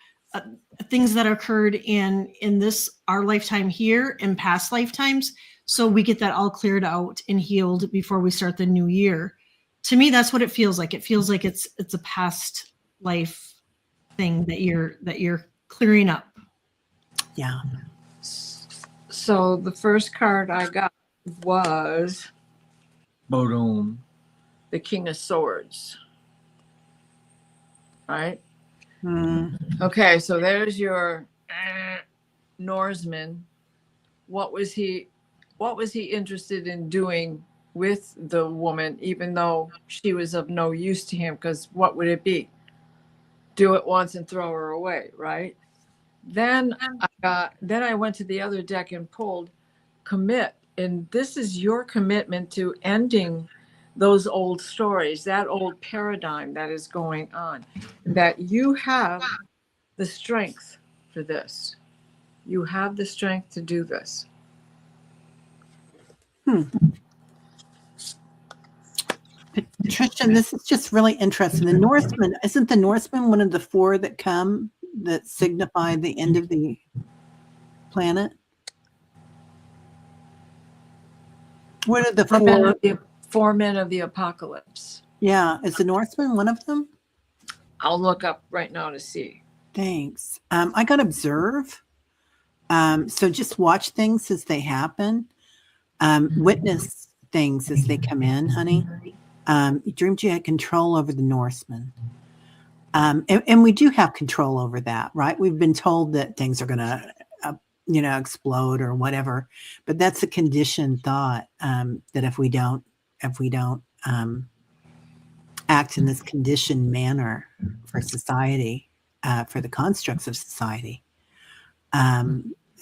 things that occurred in this our lifetime here and past lifetimes, so we get that all cleared out and healed before we start the new year. To me, that's what it feels like. It feels like it's a past life thing that you're clearing up. Yeah. So the first card I got was Boom. the King of Swords. Right? Okay, so there's your Norseman. What was he interested in doing with the woman, even though she was of no use to him? Because what would it be? Do it once and throw her away, right? Then I went to the other deck and pulled commit. And this is your commitment to ending those old stories, that old paradigm that is going on, that you have the strength for this. You have the strength to do this. Patricia, this is just really interesting. The Norseman, isn't the Norseman one of the four that come that signify the end of the planet? What are the Four men of the apocalypse. Yeah, is the Norseman one of them? I'll look up right now to see. Thanks. I got observe. So just watch things as they happen. Witness things as they come in, honey. You dreamed you had control over the Norseman. And we do have control over that, right? We've been told that things are going to, explode or whatever. But that's a conditioned thought, that if we don't act in this conditioned manner for society, for the constructs of society.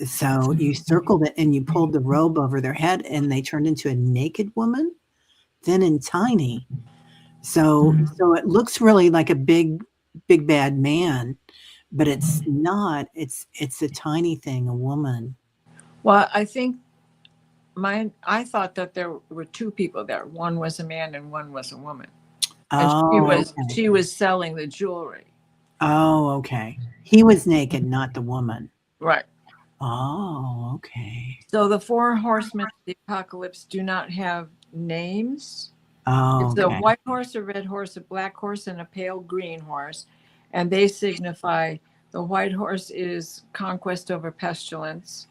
So you circled it and you pulled the robe over their head and they turned into a naked woman, thin and tiny. So it looks really like a big bad man, but it's not. It's a tiny thing, a woman. Well, I think I thought that there were two people there. One was a man and one was a woman. And she was selling the jewelry. Oh, okay. He was naked, not the woman. Right. Oh, okay. So the four horsemen of the apocalypse do not have names. Oh, it's a white horse, a red horse, a black horse, and a pale green horse. And they signify, the white horse is conquest over pestilence,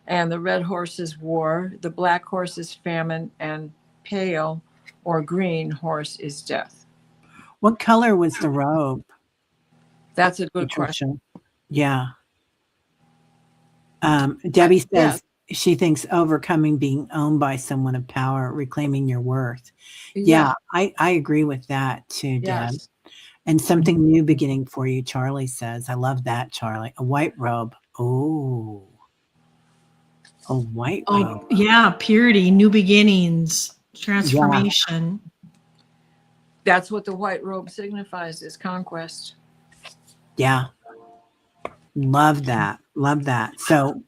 and the red horse is war, the black horse is famine, and pale or green horse is death. What color was the robe? That's a good question. Yeah. Debbie says she thinks overcoming being owned by someone of power, reclaiming your worth. Yeah, I agree with that too, Deb. Yes. And something new beginning for you, Charlie says. I love that, Charlie. A white robe. Oh, a white robe. Yeah, purity, new beginnings, transformation. Yeah. That's what the white robe signifies, is conquest. Yeah. Love that. Love that. So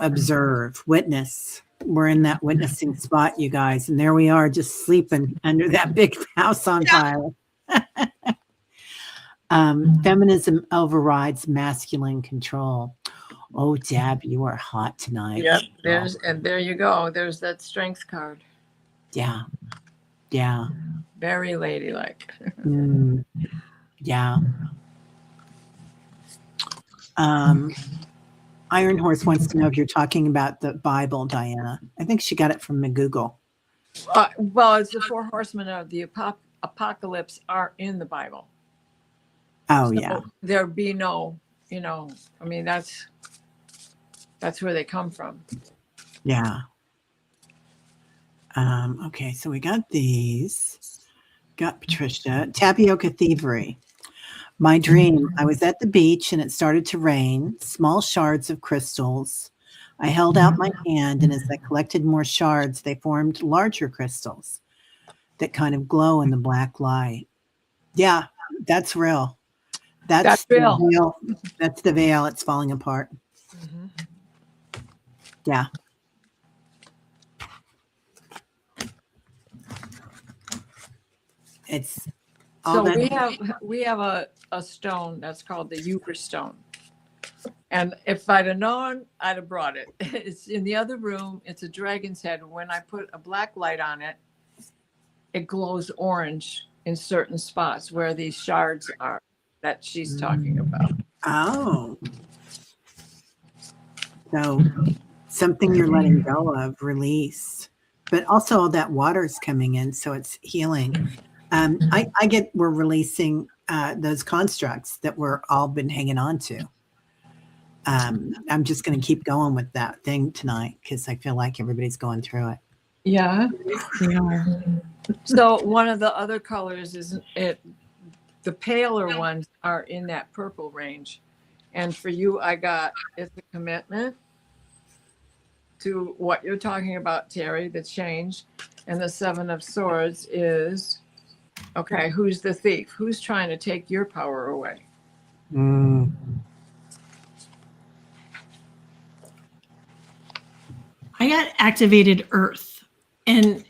observe, witness. We're in that witnessing spot, you guys. And there we are, just sleeping under that big house on fire. Feminism overrides masculine control. Oh, Deb, you are hot tonight. Yep. There you go. There's that strength card. Yeah. Yeah. Very ladylike. Yeah. Iron Horse wants to know if you're talking about the Bible, Diana. I think she got it from Google. Well, it's the four horsemen of the apocalypse are in the Bible. Oh, so yeah. There be no, I mean, that's where they come from. Yeah. Okay, so we got these. Got Patricia. Tapioca Thievery. My dream, I was at the beach and it started to rain, small shards of crystals. I held out my hand, and as I collected more shards, they formed larger crystals that kind of glow in the black light. Yeah, that's real. That's That's real. the veil. That's the veil. It's falling apart. Mhm. Yeah. It's all So that. we have a stone that's called the Euchre stone. And if I'd have known, I'd have brought it. It's in the other room. It's a dragon's head. When I put a black light on it, it glows orange in certain spots where these shards are that she's talking about. Oh. So something you're letting go of, release. But also all that water's coming in, so it's healing. I get we're releasing those constructs that we're all been hanging on to. I'm just going to keep going with that thing tonight because I feel like everybody's going through it. Yeah. We are. So one of the other colors is it. The paler ones are in that purple range, and for you, I got it's a commitment to what you're talking about, Teri, the change, and the Seven of Swords is okay. Who's the thief? Who's trying to take your power away? Mm. I got activated earth, and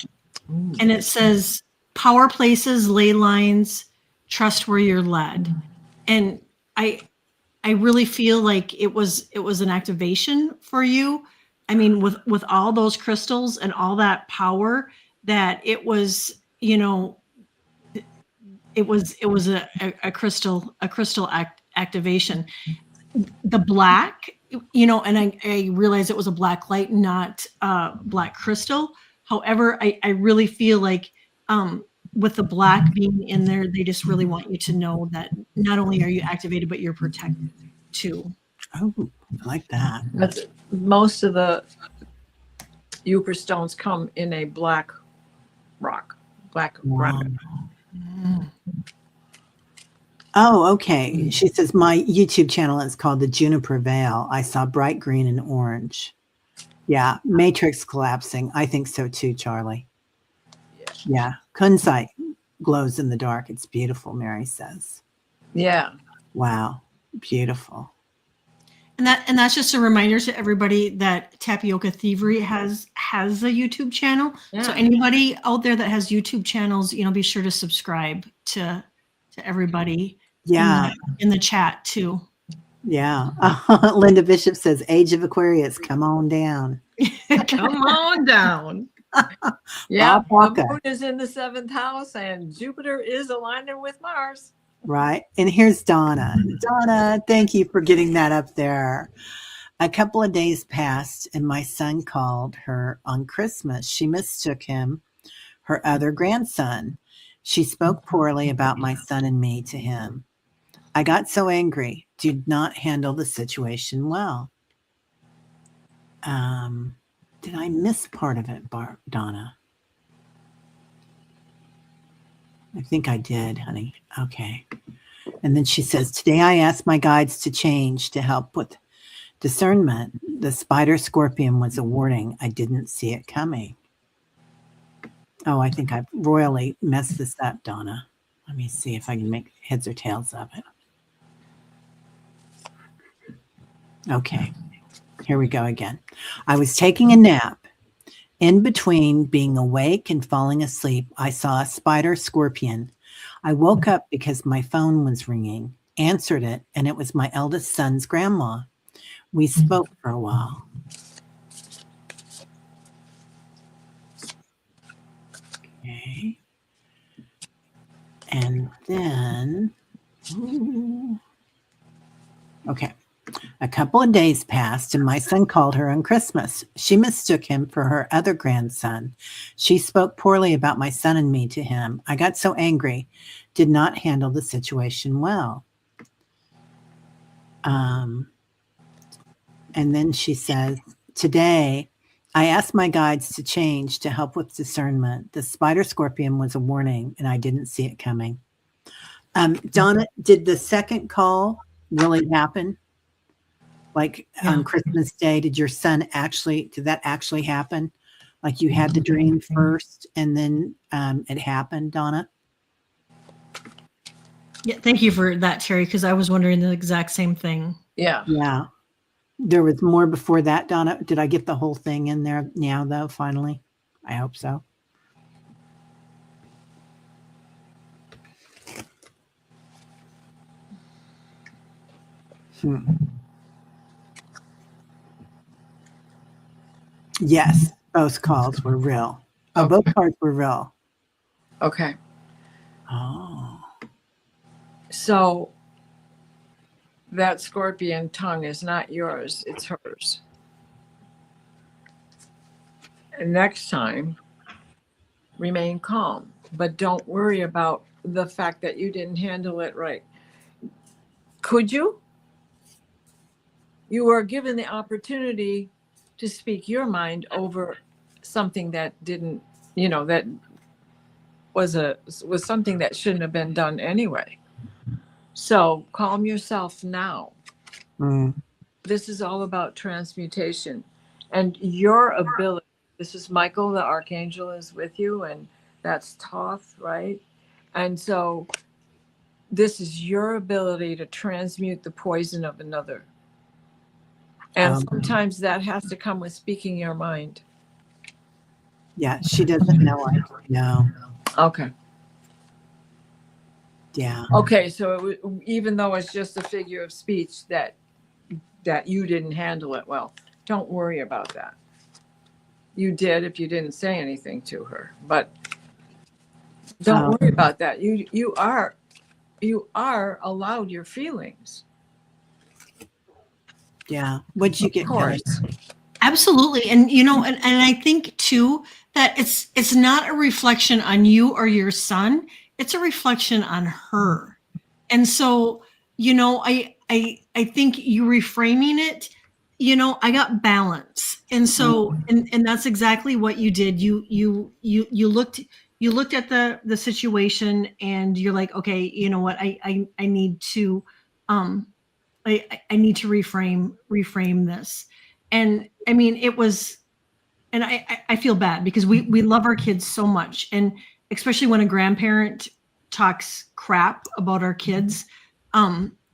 it says power places, ley lines, trust where you're led. And I really feel like it was an activation for you. I mean, with all those crystals and all that power, that it was, you know, it was a crystal activation. The black, you know, and I realized it was a black light, not black crystal. However, I really feel like with the black being in there, they just really want you to know that not only are you activated, but you're protected too. Oh, I like that. That's most of the Euchre stones come in a black rock, black Wow. rock. Oh, okay. She says, my YouTube channel is called the Juniper Veil. I saw bright green and orange. Yeah. Matrix collapsing. I think so too, Charlie. Yeah. Kunzite glows in the dark. It's beautiful, Mary says. Yeah. Wow. Beautiful. And that's just a reminder to everybody that Tapioca Thievery has a YouTube channel. Yeah. So anybody out there that has YouTube channels, you know, be sure to subscribe to everybody. Yeah. In the chat too. Yeah. Linda Bishop says, Age of Aquarius, come on down. Come on down. Yeah. Bob Walker. The moon is in the 7th house and Jupiter is aligning with Mars. Right. And here's Donna. Donna, thank you for getting that up there. A couple of days passed and my son called her on Christmas. She mistook him, her other grandson. She spoke poorly about my son and me to him. I got so angry, did not handle the situation well. Did I miss part of it, Donna? I think I did, honey. Okay. And then she says, today I asked my guides to change to help with discernment. The spider scorpion was a warning. I didn't see it coming. Oh, I think I've royally messed this up, Donna. Let me see if I can make heads or tails of it. Okay, here we go again. I was taking a nap. In between being awake and falling asleep, I saw a spider scorpion. I woke up because my phone was ringing, answered it, and it was my eldest son's grandma. We spoke for a while. Okay. And then, okay. A couple of days passed and my son called her on Christmas. She mistook him for her other grandson. She spoke poorly about my son and me to him. I got so angry, did not handle the situation well. And then she says, today I asked my guides to change to help with discernment. The spider scorpion was a warning and I didn't see it coming. Donna, did the second call really happen? Like on Christmas Day, did that actually happen? Like you had the dream first and then it happened, Donna? Yeah, thank you for that, Teri, because I was wondering the exact same thing. Yeah. Yeah. There was more before that, Donna. Did I get the whole thing in there now, though, finally? I hope so. Yes, both calls were real. Oh, Okay. both cards were real. Okay. Oh. So that scorpion tongue is not yours, it's hers. And next time, remain calm, but don't worry about the fact that you didn't handle it right. Could you? You were given the opportunity to speak your mind over something that didn't, that was something that shouldn't have been done anyway. So calm yourself now. This is all about transmutation and your ability. This is Michael, the archangel, is with you, and that's Thoth, right? And so this is your ability to transmute the poison of another. And sometimes that has to come with speaking your mind. Yeah, she doesn't know. I know. Okay. Yeah. Okay, so even though it's just a figure of speech that you didn't handle it well, don't worry about that. You did if you didn't say anything to her, but don't worry about that. You are allowed your feelings. Yeah. What'd you get, Kelly? Absolutely. And and I think too that it's not a reflection on you or your son, it's a reflection on her. And so, I think you reframing it, I got balance. And so and that's exactly what you did. You looked at the situation and you're like, okay, you know what, I need to I need to reframe this. And I mean, it was, and I feel bad because we love our kids so much. And especially when a grandparent talks crap about our kids,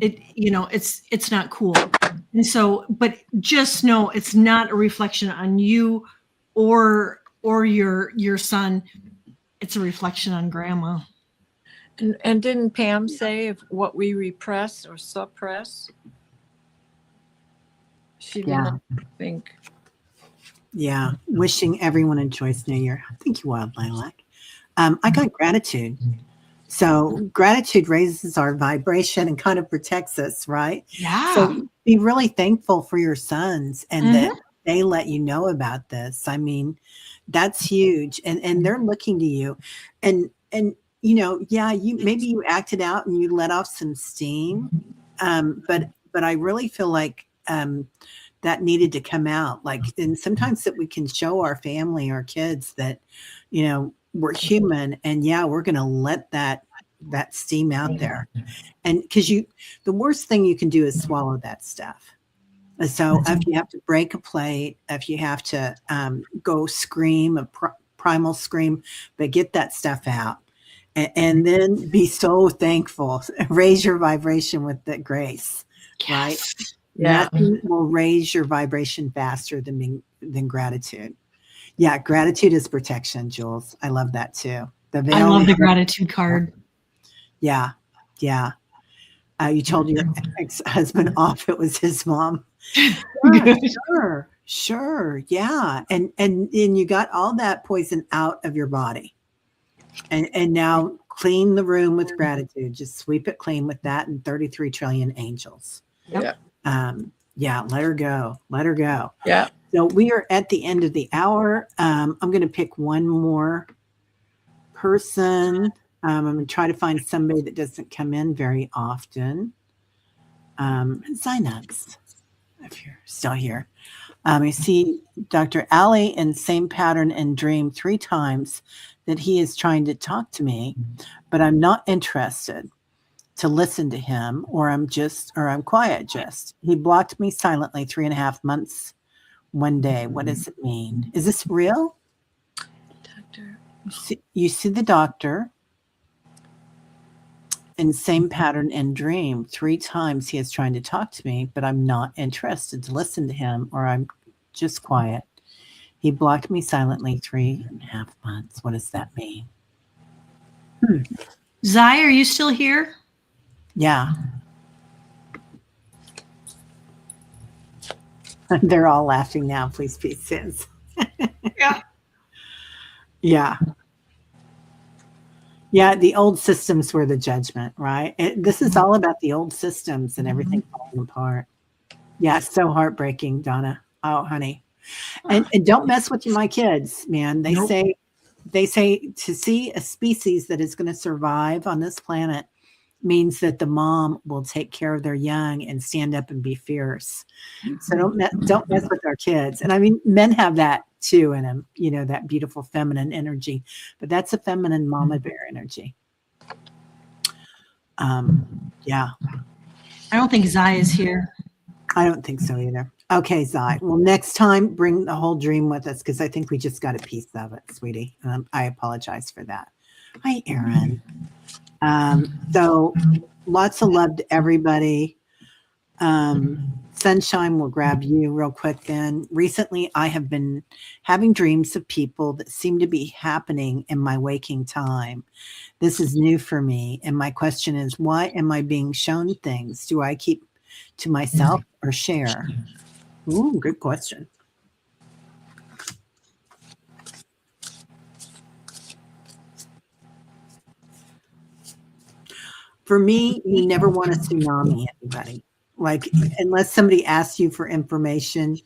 it's not cool. And so, but just know it's not a reflection on you or your son. It's a reflection on grandma. And didn't Pam say if what we repress or suppress? She did not think. Yeah. Wishing everyone a joyous New Year. Thank you, Wild Lilac. I got gratitude. So gratitude raises our vibration and kind of protects us, right? Yeah. So be really thankful for your sons and that they let you know about this. I mean, that's huge. And they're looking to you. And maybe you acted out and you let off some steam. But I really feel like that needed to come out. Like, and sometimes that we can show our family, our kids that, we're human and we're going to let that steam out there. And because the worst thing you can do is swallow that stuff. So if you have to break a plate, if you have to go scream, a primal scream, but get that stuff out and then be so thankful, raise your vibration with the grace, right? Yeah. Nothing will raise your vibration faster than gratitude. Yeah, gratitude is protection, Jules. I love that too. I love the gratitude card. Yeah. You told your ex-husband off it was his mom. Sure. Yeah. And you got all that poison out of your body. And now clean the room with gratitude. Just sweep it clean with that and 33 trillion angels. Yep. Let her go. Yeah. So we are at the end of the hour. I'm going to pick one more person. I'm going to try to find somebody that doesn't come in very often. Signups, if you're still here. I see Dr. Aley in same pattern and dream 3 times that he is trying to talk to me, but I'm not interested. to listen to him, or I'm quiet just. He blocked me silently 3.5 months one day. What does it mean? Is this real? Doctor. You see the doctor in same pattern and dream. 3 times he is trying to talk to me, but I'm not interested to listen to him, or I'm just quiet. He blocked me silently 3.5 months. What does that mean? Zai, are you still here? Yeah. They're all laughing now. Please be sins. Yeah. Yeah. Yeah, the old systems were the judgment, right? This is all about the old systems and everything falling apart. Yeah, it's so heartbreaking, Donna. Oh, honey. And don't mess with my kids, man. They Nope. say to see a species that is going to survive on this planet means that the mom will take care of their young and stand up and be fierce. So don't mess with our kids. And I mean, men have that too in them, you know, that beautiful feminine energy, but that's a feminine mama bear energy. Yeah. I don't think Zai is here. I don't think so either. Okay, Zai. Well, next time, bring the whole dream with us, because I think we just got a piece of it, sweetie. I apologize for that. Hi, Aaron. So lots of love to everybody. Sunshine will grab you real quick then. Recently, I have been having dreams of people that seem to be happening in my waking time. This is new for me. And my question is, why am I being shown things? Do I keep to myself or share? Ooh, good question. For me, you never want to tsunami anybody. Like, unless somebody asks you for information,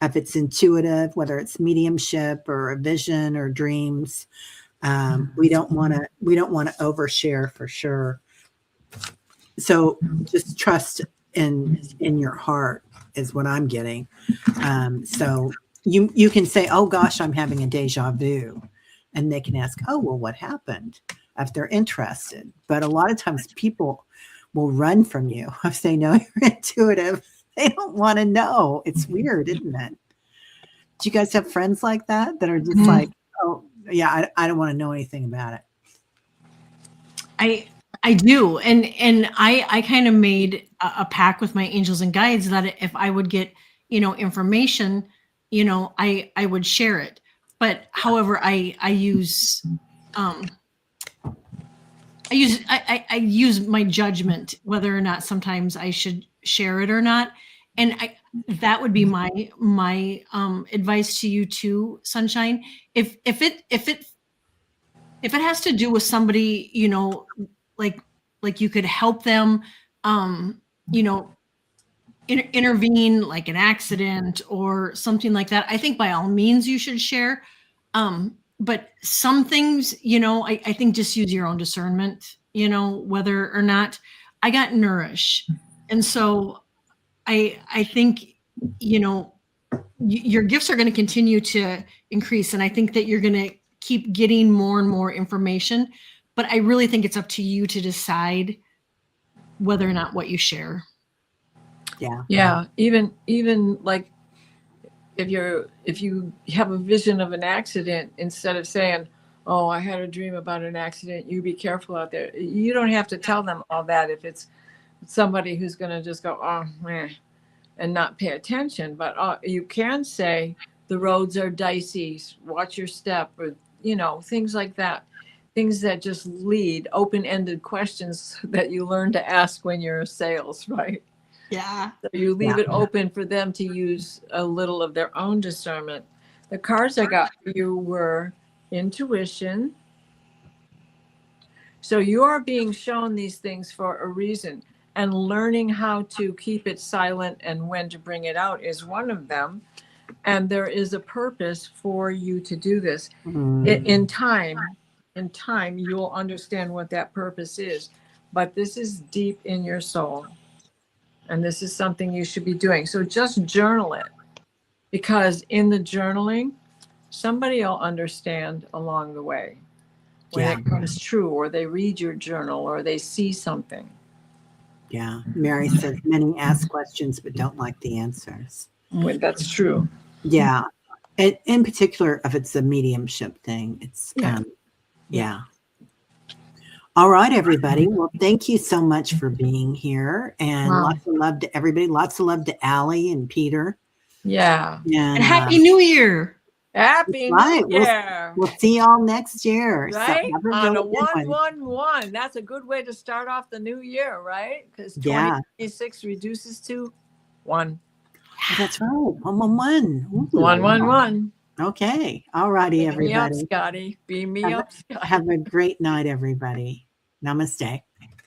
if it's intuitive, whether it's mediumship or a vision or dreams, we don't want to overshare for sure. So just trust in your heart is what I'm getting. So you can say, oh gosh, I'm having a deja vu, and they can ask, oh well, what happened, if they're interested. But a lot of times people will run from you if they know you're intuitive. They don't want to know. It's weird, isn't it? Do you guys have friends like that are just like, oh yeah, I don't want to know anything about it? I do. And I kind of made a pact with my angels and guides that if I would get, information, I would share it. But however, I use my judgment whether or not sometimes I should share it or not. And that would be my advice to you too, Sunshine. If it has to do with somebody, like you could help them, intervene, like an accident or something like that, I think by all means you should share. But some things, I think just use your own discernment, whether or not. I got nourished. And so I think, your gifts are going to continue to increase. And I think that you're going to keep getting more and more information, but I really think it's up to you to decide whether or not what you share. Yeah. Even like if you have a vision of an accident, instead of saying, oh, I had a dream about an accident, you be careful out there. You don't have to tell them all that if it's somebody who's going to just go, oh, meh, and not pay attention. But you can say the roads are dicey, watch your step, or, things like that. Things that just lead open-ended questions that you learn to ask when you're in sales, right? Yeah. So you leave it open for them to use a little of their own discernment. The cards I got for you were intuition. So you are being shown these things for a reason, and learning how to keep it silent and when to bring it out is one of them. And there is a purpose for you to do this. In time, you'll understand what that purpose is. But this is deep in your soul. And this is something you should be doing. So just journal it. Because in the journaling, somebody will understand along the way when it comes true, or they read your journal, or they see something. Yeah. Mary says many ask questions but don't like the answers. Well, that's true. Yeah. And in particular, if it's a mediumship thing, it's, Yeah. yeah. All right, everybody. Well, thank you so much for being here. And Wow. lots of love to everybody. Lots of love to Aley and Peter. Yeah. And Happy New Year. Happy right. New Year. We'll see y'all next year. Right? So have On a really good one. 1-1-1. That's a good way to start off the new year, right? Because Yeah. 2026 reduces to 1. Oh, that's right. 111. Ooh. 1-1-1. Okay. All righty, Beam me up, everybody. Scotty. Beam me up, Scotty. Have a great night, everybody. Namaste.